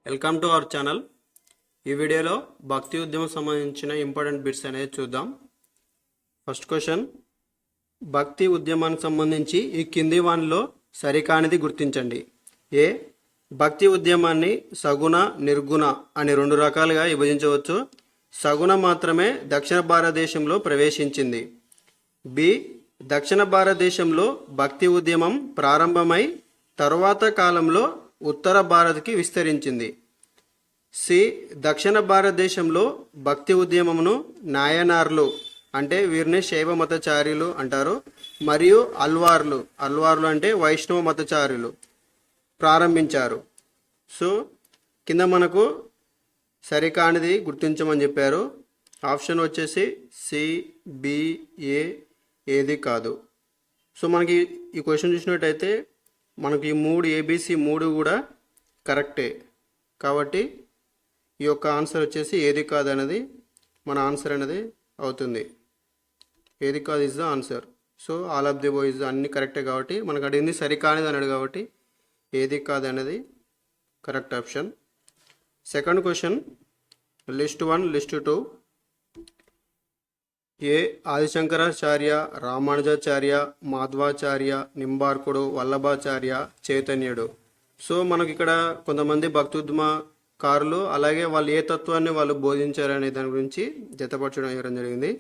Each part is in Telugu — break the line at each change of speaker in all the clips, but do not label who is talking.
Welcome to our channel. ఈ వీడియోలో భక్తి ఉద్యమం సంబంధించిన ఇంపార్టెంట్ బిట్స్ అనేది చూద్దాం. ఫస్ట్ క్వశ్చన్, భక్తి ఉద్యమానికి సంబంధించి ఈ కింది వానిలో సరికానిది గుర్తించండి. ఏ, భక్తి ఉద్యమాన్ని సగుణ నిర్గుణ అని రెండు రకాలుగా విభజించవచ్చు. సగుణ మాత్రమే దక్షిణ భారతదేశంలో ప్రవేశించింది. బి, దక్షిణ భారతదేశంలో భక్తి ఉద్యమం ప్రారంభమై తరువాత కాలంలో ఉత్తర భారత్కి విస్తరించింది. సి, దక్షిణ భారతదేశంలో భక్తి ఉద్యమమును నాయనార్లు అంటే వీరిని శైవ మతచార్యులు అంటారు, మరియు అల్వార్లు అంటే వైష్ణవ మతచార్యులు ప్రారంభించారు. సో కింద మనకు సరికానిది గుర్తించమని చెప్పారు. ఆప్షన్ వచ్చేసి సి, బి, ఏ ఏది కాదు. సో మనకి ఈ క్వశ్చన్ చూసినట్టయితే మనకి ఈ మూడు ఏబిసి మూడు కూడా కరెక్టే. కాబట్టి ఈ యొక్క ఆన్సర్ వచ్చేసి ఏది కాదు అనేది మన ఆన్సర్ అనేది అవుతుంది. ఏది కాదు is the answer. So all of the బో ఇస్ అన్ని కరెక్టే కాబట్టి మనకు అడిగింది సరికానిది అన్నాడు కాబట్టి ఏది కాదు అనేది correct option. Second question, list 1 list 2. ఏ, ఆదిశంకరాచార్య, రామానుజాచార్య, మాధ్వాచార్య, నింబార్కుడు, వల్లభాచార్య, చైతన్యుడు. సో మనకి ఇక్కడ కొంతమంది భక్తుద్యమకారులు అలాగే వాళ్ళు ఏ తత్వాన్ని వాళ్ళు బోధించారనే దాని గురించి జతపరచడం జరిగింది.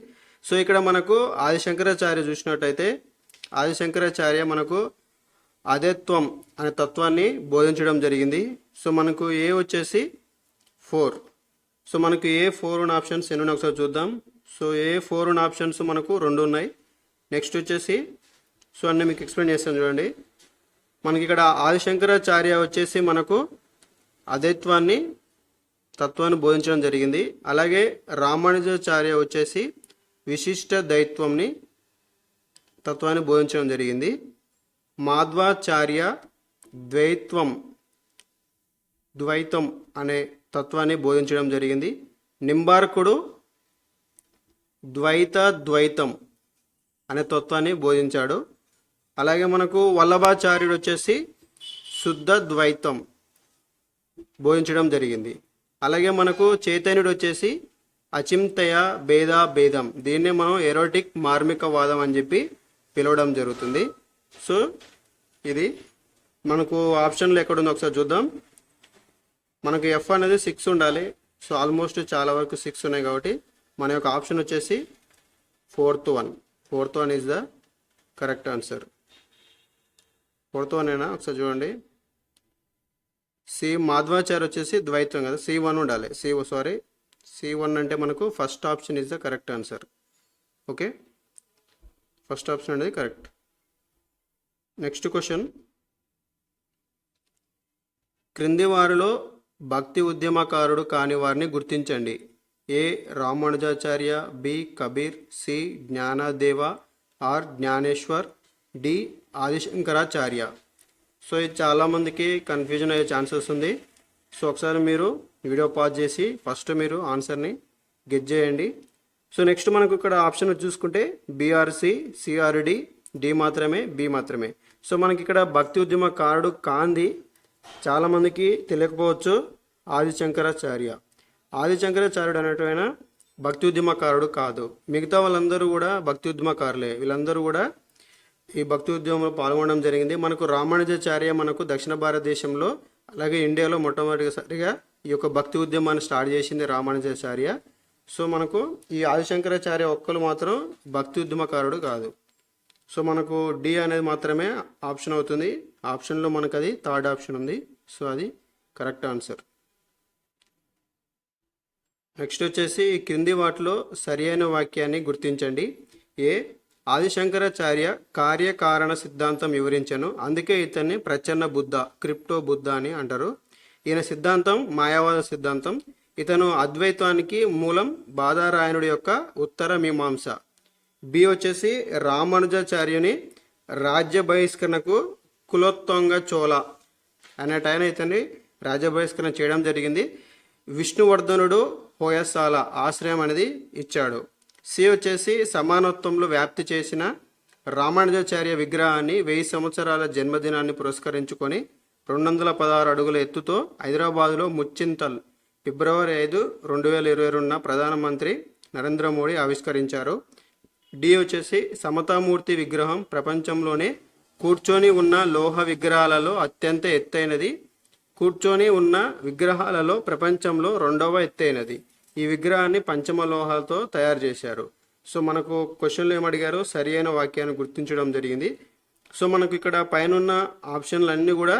సో ఇక్కడ మనకు ఆదిశంకరాచార్య చూసినట్టయితే ఆదిశంకరాచార్య మనకు అదేత్వం అనే తత్వాన్ని బోధించడం జరిగింది. సో మనకు ఏ వచ్చేసి 4. సో మనకు ఏ 4 ఉన్న ఆప్షన్స్ ఎన్ని ఒకసారి చూద్దాం. సో ఏ 4 ఉన్న ఆప్షన్స్ మనకు 2 ఉన్నాయి. నెక్స్ట్ వచ్చేసి సో అన్నీ మీకు ఎక్స్ప్లెయిన్ చేస్తాను చూడండి. మనకి ఇక్కడ ఆదిశంకరాచార్య వచ్చేసి మనకు అద్వైత్వాన్ని తత్వాన్ని బోధించడం జరిగింది. అలాగే రామానుజాచార్య వచ్చేసి విశిష్ట దైత్వంని తత్వాన్ని బోధించడం జరిగింది. మాధ్వాచార్య ద్వైతం అనే తత్వాన్ని బోధించడం జరిగింది. నింబార్కుడు ద్వైతం అనే తత్వాన్ని బోధించాడు. అలాగే మనకు వల్లభాచార్యుడు వచ్చేసి శుద్ధ ద్వైతం బోధించడం జరిగింది. అలాగే మనకు చైతన్యుడు వచ్చేసి అచింతయ భేదం, దీన్నే మనం ఎరోటిక్ మార్మికవాదం అని చెప్పి పిలవడం జరుగుతుంది. సో ఇది మనకు ఆప్షన్లు ఎక్కడుందో ఒకసారి చూద్దాం. మనకు ఎఫ్ అనేది 6 ఉండాలి. సో ఆల్మోస్ట్ చాలా వరకు 6 ఉన్నాయి కాబట్టి మన యొక్క ఆప్షన్ వచ్చేసి 4th one is the correct answer. 4th one అయినా ఒకసారి చూడండి. సి, మాధ్వాచార్య వచ్చేసి ద్వైతం కదా, C1 ఉండాలి. C1 అంటే మనకు first option is the correct answer. Okay, first option అనేది కరెక్ట్. నెక్స్ట్ క్వశ్చన్, క్రింది వారిలో భక్తి ఉద్యమకారుడు కాని వారిని గుర్తించండి. A, Ramanujacharya, B, Kabir, C, Jnanadev, or, Jnaneshwar, D, Adi Shankaracharya. So ఇది చాలామందికి కన్ఫ్యూజన్ అయ్యే ఛాన్సెస్ ఉంది. సో ఒకసారి మీరు వీడియో పాజ్ చేసి ఫస్ట్ మీరు ఆన్సర్ని గెట్ చేయండి. సో నెక్స్ట్ మనకు ఇక్కడ ఆప్షన్ చూసుకుంటే బీఆర్సి, సిఆర్డి, డి మాత్రమే, బి మాత్రమే. సో మనకి ఇక్కడ భక్తి ఉద్యమకారుడు కాంది చాలామందికి తెలియకపోవచ్చు ఆదిశంకరాచార్యుడు అనేటైనా భక్తి ఉద్యమకారుడు కాదు. మిగతా వాళ్ళందరూ కూడా భక్తి ఉద్యమకారులే. వీళ్ళందరూ కూడా ఈ భక్తి ఉద్యమంలో పాల్గొనడం జరిగింది. మనకు రామానుజాచార్య మనకు దక్షిణ భారతదేశంలో అలాగే ఇండియాలో మొట్టమొదటిసారిగా ఈ యొక్క భక్తి ఉద్యమాన్ని స్టార్ట్ చేసింది రామానుజాచార్య. సో మనకు ఈ ఆదిశంకరాచార్య ఒక్కరు మాత్రం భక్తి ఉద్యమకారుడు కాదు. సో మనకు డి అనేది మాత్రమే ఆప్షన్ అవుతుంది. ఆప్షన్లో మనకు అది థర్డ్ ఆప్షన్ ఉంది. సో అది కరెక్ట్ ఆన్సర్. నెక్స్ట్ వచ్చేసి ఈ క్రింది వాటిలో సరి అయిన వాక్యాన్ని గుర్తించండి. ఏ, ఆదిశంకరాచార్య కార్యకారణ సిద్ధాంతం వివరించను, అందుకే ఇతన్ని ప్రచ్ఛన్న బుద్ధ, క్రిప్టో బుద్ధ అని అంటారు. ఈయన సిద్ధాంతం మాయావాద సిద్ధాంతం. ఇతను అద్వైతానికి మూలం బాదరాయణుడి యొక్క ఉత్తర మీమాంస. బి వచ్చేసి రామానుజాచార్యుని రాజ్య బహిష్కరణకు కులోత్తుంగ చోళ అనేటైన ఇతన్ని రాజ్య బహిష్కరణ చేయడం జరిగింది. విష్ణువర్ధనుడు హోయసాల ఆశ్రయం అనేది ఇచ్చాడు. సి వచ్చేసి సమానత్వంలో వ్యాప్తి చేసిన రామానుజాచార్య విగ్రహాన్ని 1000 సంవత్సరాల జన్మదినాన్ని పురస్కరించుకొని 216 అడుగుల ఎత్తుతో హైదరాబాదులో ముచ్చింతల్ ఫిబ్రవరి 5, 2022న ప్రధానమంత్రి నరేంద్ర మోడీ ఆవిష్కరించారు. డి వచ్చేసి సమతామూర్తి విగ్రహం ప్రపంచంలోనే కూర్చొని ఉన్న లోహ విగ్రహాలలో అత్యంత ఎత్తైనది. కూర్చొని ఉన్న విగ్రహాలలో ప్రపంచంలో 2వ ఎత్తైనది. ఈ విగ్రహాన్ని పంచమలోహాలతో తయారు చేశారు. సో మనకు క్వశ్చన్లు ఏమడిగారు, సరి అయిన వాక్యాన్ని గుర్తించడం జరిగింది. సో మనకు ఇక్కడ పైన ఆప్షన్లు అన్నీ కూడా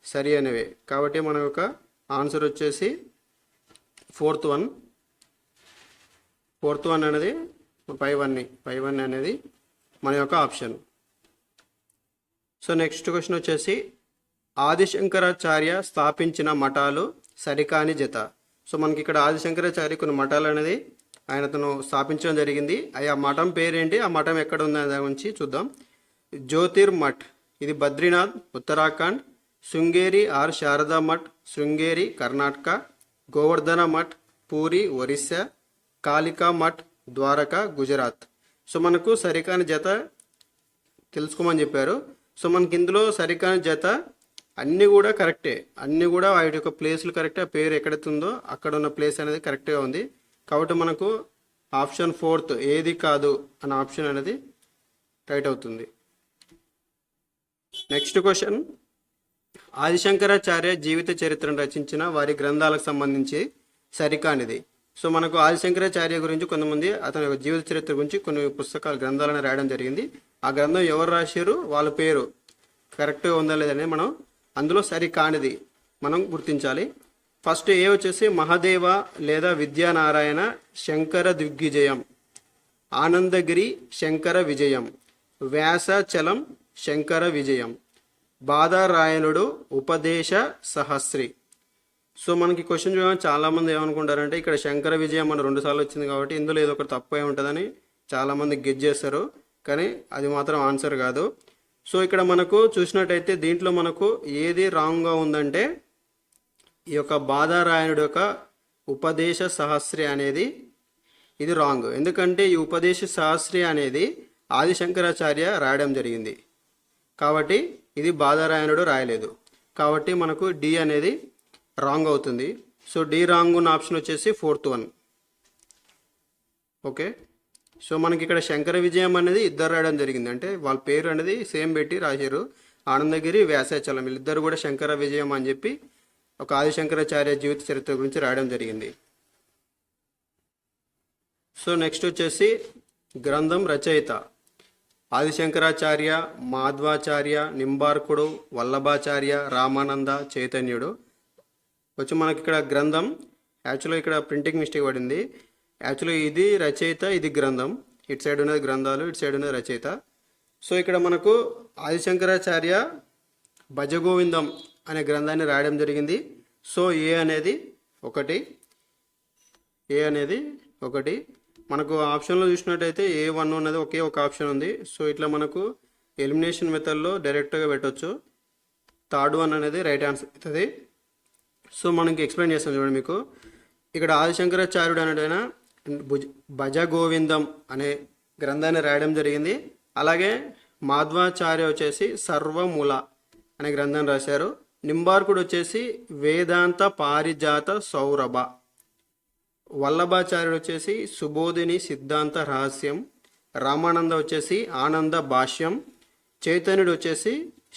సరి అయినవే. కాబట్టి మన యొక్క ఆన్సర్ వచ్చేసి ఫోర్త్ వన్ అనేది పై వన్ అనేది మన యొక్క ఆప్షన్. సో నెక్స్ట్ క్వశ్చన్ వచ్చేసి ఆదిశంకరాచార్య స్థాపించిన మఠాలు సరికాని జత. సో మనకి ఇక్కడ ఆదిశంకరాచార్య కొన్ని మఠాలు అనేది ఆయనతను స్థాపించడం జరిగింది. ఆ మఠం పేరేంటి, ఆ మఠం ఎక్కడ ఉంది దాని గురించి చూద్దాం. జ్యోతిర్ మఠ్, ఇది బద్రీనాథ్ ఉత్తరాఖండ్. శృంగేరి ఆర్ శారదా మఠ్, శృంగేరి కర్ణాటక. గోవర్ధన మఠ్, పూరి ఒరిస్సా. కాళికా మఠ్, ద్వారకా గుజరాత్. సో మనకు సరికాని జత తెలుసుకోమని చెప్పారు. సో మనకి ఇందులో సరికాని జత అన్నీ కూడా కరెక్టే, అన్నీ కూడా వాటి యొక్క ప్లేస్లు కరెక్టే, ఆ పేరు ఎక్కడైతుందో అక్కడ ఉన్న ప్లేస్ అనేది కరెక్ట్గా ఉంది. కాబట్టి మనకు ఆప్షన్ 4 ఏది కాదు అన్న ఆప్షన్ అనేది రైట్ అవుతుంది. నెక్స్ట్ క్వశ్చన్ ఆదిశంకరాచార్య జీవిత చరిత్రను రచించిన వారి గ్రంథాలకు సంబంధించి సరికానిది. సో మనకు ఆదిశంకరాచార్య గురించి కొంతమంది అతని యొక్క జీవిత చరిత్ర గురించి కొన్ని గ్రంథాలను రాయడం జరిగింది. ఆ గ్రంథం ఎవరు రాశారు, వాళ్ళ పేరు కరెక్ట్గా ఉందా లేదని మనం అందులో సరికానిది మనం గుర్తించాలి. ఫస్ట్ ఏ వచ్చేసి మహాదేవ లేదా విద్యానారాయణ శంకర దిగ్విజయం, ఆనందగిరి శంకర విజయం, వ్యాసచలం శంకర విజయం, బాదరాయణుడు ఉపదేశ సహస్రి. సో మనకి క్వశ్చన్ చూడడానికి చాలామంది ఏమనుకుంటారంటే ఇక్కడ శంకర విజయం మన 2 సార్లు వచ్చింది కాబట్టి ఇందులో ఏదో ఒకటి తప్పు అయి ఉంటుందని చాలామంది గెస్ చేస్తారు, కానీ అది మాత్రం ఆన్సర్ కాదు. సో ఇక్కడ మనకు చూసినట్టయితే దీంట్లో మనకు ఏది రాంగ్గా ఉందంటే ఈ యొక్క బాదరాయణుడు యొక్క ఉపదేశ సహస్రి అనేది ఇది రాంగ్. ఎందుకంటే ఈ ఉపదేశ సహస్రి అనేది ఆదిశంకరాచార్య రాయడం జరిగింది కాబట్టి ఇది బాదరాయణుడు రాయలేదు. కాబట్టి మనకు డి అనేది రాంగ్ అవుతుంది. సో డి రాంగ్ ఉన్న ఆప్షన్ వచ్చేసి 4th వన్. ఓకే, సో మనకి ఇక్కడ శంకర విజయం అనేది ఇద్దరు రాయడం జరిగింది, అంటే వాళ్ళ పేరు అనేది సేమ్ పెట్టి రాశారు. ఆనందగిరి వ్యాసాచలం వీళ్ళిద్దరు కూడా శంకర విజయం అని చెప్పి ఒక ఆదిశంకరాచార్య జీవిత చరిత్ర గురించి రాయడం జరిగింది. సో నెక్స్ట్ వచ్చేసి గ్రంథం రచయిత ఆదిశంకరాచార్య, మాధ్వాచార్య, నింబార్కుడు, వల్లభాచార్య, రామానంద, చైతన్యుడు. వచ్చి మనకి ఇక్కడ గ్రంథం యాక్చువల్గా ఇక్కడ ప్రింటింగ్ మిస్టేక్ పడింది. యాక్చువల్గా ఇది రచయిత, ఇది గ్రంథం, ఇటు సైడ్ ఉన్నది గ్రంథాలు, ఇటు సైడ్ ఉన్నది రచయిత. సో ఇక్కడ మనకు ఆదిశంకరాచార్య భజగోవిందం అనే గ్రంథాన్ని రాయడం జరిగింది. సో ఏ అనేది ఒకటి. మనకు ఆప్షన్లో చూసినట్టయితే A1 ఉన్నది ఒకే ఒక ఆప్షన్ ఉంది. సో ఇట్లా మనకు ఎలిమినేషన్ మెథడ్లో డైరెక్ట్గా పెట్టవచ్చు. 3rd వన్ అనేది రైట్ ఆన్సర్ అవుతుంది. సో మనకి ఎక్స్ప్లెయిన్ చేస్తాను చూడండి. మీకు ఇక్కడ ఆదిశంకరాచార్యుడు అనేటైనా భజగోవిందం అనే గ్రంథాన్ని రాయడం జరిగింది. అలాగే మాధ్వాచార్య వచ్చేసి సర్వమూల అనే గ్రంథాన్ని రాశారు. నింబార్కుడు వచ్చేసి వేదాంత పారిజాత సౌరభ, వల్లభాచార్యుడు వచ్చేసి సుబోధిని సిద్ధాంత రహస్యం, రామానంద వచ్చేసి ఆనంద భాష్యం, చైతన్యుడు వచ్చేసి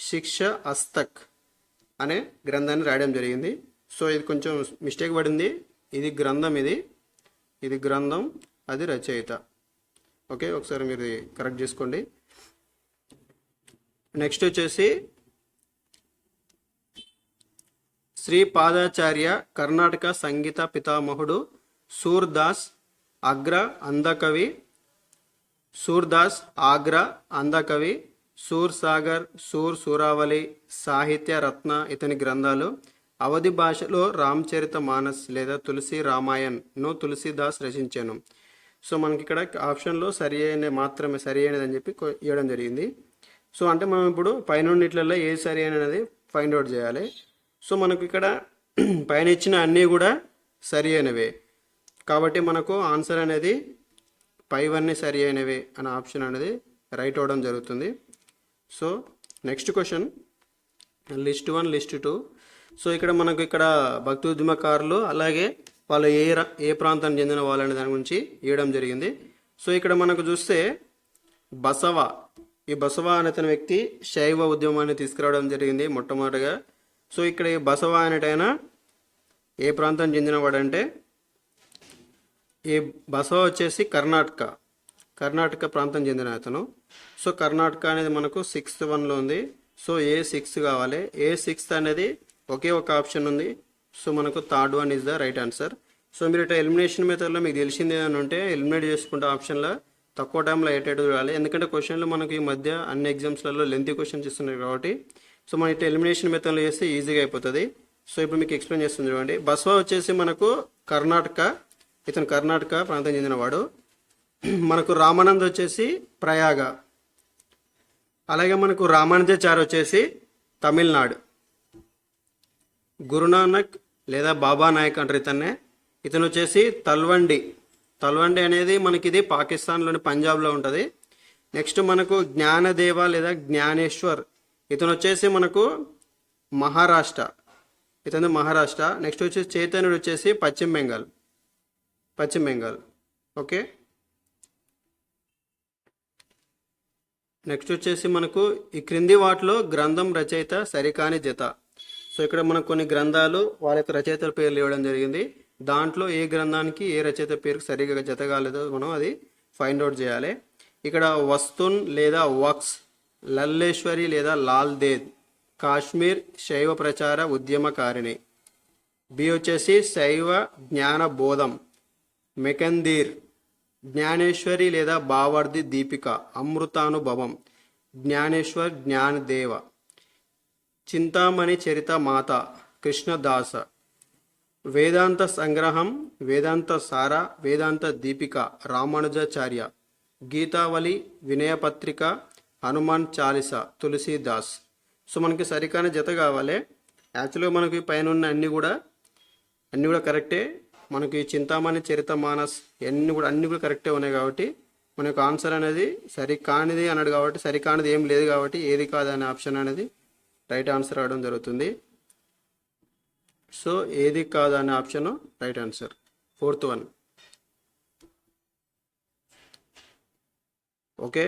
శిక్ష అస్తక్ అనే గ్రంథాన్ని రాయడం జరిగింది. సో ఇది కొంచెం మిస్టేక్ పడింది. ఇది గ్రంథం, ఇది గ్రంథం, అది రచయిత. ఓకే, ఒకసారి మీరు కరెక్ట్ చేసుకోండి. నెక్స్ట్ వచ్చేసి శ్రీపాదాచార్య కర్ణాటక సంగీత పితామహుడు, సూర్దాస్ ఆగ్రా అందకవి, సూర్సాగర్, సూరావళి, సాహిత్య రత్న ఇతని గ్రంథాలు. అవధి భాషలో రామచరిత మానస్ లేదా తులసి రామాయణ్ను తులసిదాస్ రచించాను. సో మనకి ఇక్కడ ఆప్షన్లో మాత్రమే సరి అయినది అని చెప్పి ఇవ్వడం జరిగింది. సో అంటే మనం ఇప్పుడు పైనుండిట్లలో ఏది సరి అయినది ఫైండ్ అవుట్ చేయాలి. సో మనకు ఇక్కడ పైన ఇచ్చిన అన్నీ కూడా సరి అయినవే కాబట్టి మనకు ఆన్సర్ అనేది పైవన్నీ సరి అయినవే అనే ఆప్షన్ అనేది రైట్ అవ్వడం జరుగుతుంది. So next question list 1 list 2. So ఇక్కడ మనకు ఇక్కడ భక్తి ఉద్యమకారులు అలాగే వాళ్ళు ఏ ప్రాంతానికి చెందిన వాళ్ళనే దాని గురించి ఇవ్వడం జరిగింది. సో ఇక్కడ మనకు చూస్తే బసవ, ఈ బసవ అనే వ్యక్తి శైవ ఉద్యమాన్ని తీసుకురావడం జరిగింది మొట్టమొదటిగా. సో ఇక్కడ ఈ బసవ అనేటైనా ఏ ప్రాంతానికి చెందినవాడంటే ఈ బసవ వచ్చేసి కర్ణాటక ప్రాంతం చెందిన అతను. సో కర్ణాటక అనేది మనకు 6th 1లో ఉంది. సో A6 కావాలి. A6 అనేది ఒకే ఒక ఆప్షన్ ఉంది. సో మనకు third 1 is the right answer. So మీరు ఇట్లా ఎలిమినేషన్ మెథడ్లో మీకు తెలిసింది ఏదైనా ఉంటే ఎలిమినేట్ చేసుకుంటే ఆప్షన్లో తక్కువ టైంలో అయ్యేటట్టు చూడాలి. ఎందుకంటే క్వశ్చన్లు మనకి ఈ మధ్య అన్ని ఎగ్జామ్స్లలో లెంతీ క్వశ్చన్స్ ఇస్తున్నారు కాబట్టి సో మనం ఇట్లా ఎలిమినేషన్ మెథడ్లో చేస్తే ఈజీగా అయిపోతుంది. సో ఇప్పుడు మీకు ఎక్స్ప్లెయిన్ చేస్తుంది చూడండి. బసవ వచ్చేసి మనకు కర్ణాటక, ఇతను కర్ణాటక ప్రాంతం చెందినవాడు. మనకు రామానంద్ వచ్చేసి ప్రయాగ, అలాగే మనకు రామానుజాచార్య వచ్చేసి తమిళనాడు. గురునానక్ లేదా బాబా నాయక్ అంటారు ఇతన్నే. ఇతను వచ్చేసి తల్వండి అనేది మనకి ఇది పాకిస్తాన్లోని పంజాబ్లో ఉంటుంది. నెక్స్ట్ మనకు జ్ఞానదేవ లేదా జ్ఞానేశ్వర్, ఇతను వచ్చేసి మనకు మహారాష్ట్ర. నెక్స్ట్ వచ్చేసి చైతన్యుడు వచ్చేసి పశ్చిమ బెంగాల్. ఓకే, నెక్స్ట్ వచ్చేసి మనకు ఈ క్రింది వాటిలో గ్రంథం రచయిత సరికాని జత. సో ఇక్కడ మనకు కొన్ని గ్రంథాలు వాళ్ళ యొక్క రచయితల పేర్లు ఇవ్వడం జరిగింది. దాంట్లో ఏ గ్రంథానికి ఏ రచయిత పేరుకు సరిగా జత కాలేదో మనం అది ఫైండ్ అవుట్ చేయాలి. ఇక్కడ వస్తున్ లేదా వక్స్, లల్లేశ్వరి లేదా లాల్ దేద్, కాశ్మీర్ శైవ ప్రచార ఉద్యమకారిణి. బి వచ్చేసి శైవ జ్ఞాన బోధం, మెకందీర్, జ్ఞానేశ్వరి లేదా బావర్ది దీపిక, అమృతానుభవం, జ్ఞానేశ్వర్ జ్ఞానదేవ, చింతామణి చరిత మాత, కృష్ణదాస, వేదాంత సంగ్రహం, వేదాంత సార, వేదాంత దీపిక, రామానుజాచార్య, గీతావళి, వినయపత్రిక, హనుమాన్ చాలీస, తులసీదాస్. సో మనకి సరికాని జత కావాలి. యాక్చువల్గా మనకి పైన ఉన్న అన్నీ కూడా కరెక్టే. మనకి చింతామణి చరిత మానస్ అన్నీ కూడా కరెక్టే ఉన్నాయి కాబట్టి మన యొక్క ఆన్సర్ అనేది సరికానిది అన్నాడు కాబట్టి సరికానిది ఏం లేదు కాబట్టి ఏది కాదు అనే ఆప్షన్ అనేది రైట్ ఆన్సర్ అవడం జరుగుతుంది. సో ఏది కాదు అనే option right answer, 4th 1. Okay,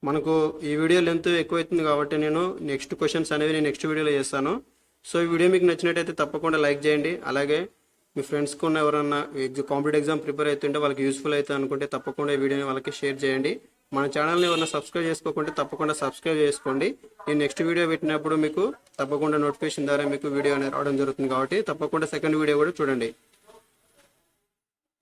మనకు ఈ వీడియో లెంత్ ఎక్కువైతుంది కాబట్టి నేను నెక్స్ట్ క్వశ్చన్స్ అనేవి నేను నెక్స్ట్ వీడియోలో చేస్తాను. సో ఈ వీడియో మీకు నచ్చినట్టయితే తప్పకుండా లైక్ చేయండి. అలాగే మీ ఫ్రెండ్స్కి ఉన్న ఎవరన్నా కాంపిటేటివ్ ఎగ్జామ్ ప్రిపేర్ అవుతుంటే వాళ్ళకి యూస్ఫుల్ అవుతుంది అనుకుంటే తప్పకుండా ఈ వీడియోని వాళ్ళకి షేర్ చేయండి. మన ఛానల్ని ఎవరైనా సబ్స్క్రైబ్ చేసుకోకుంటే తప్పకుండా సబ్స్క్రైబ్ చేసుకోండి. నేను నెక్స్ట్ వీడియో పెట్టినప్పుడు మీకు తప్పకుండా నోటిఫికేషన్ ద్వారా మీకు వీడియో అనేది రావడం జరుగుతుంది కాబట్టి తప్పకుండా సెకండ్ వీడియో కూడా చూడండి.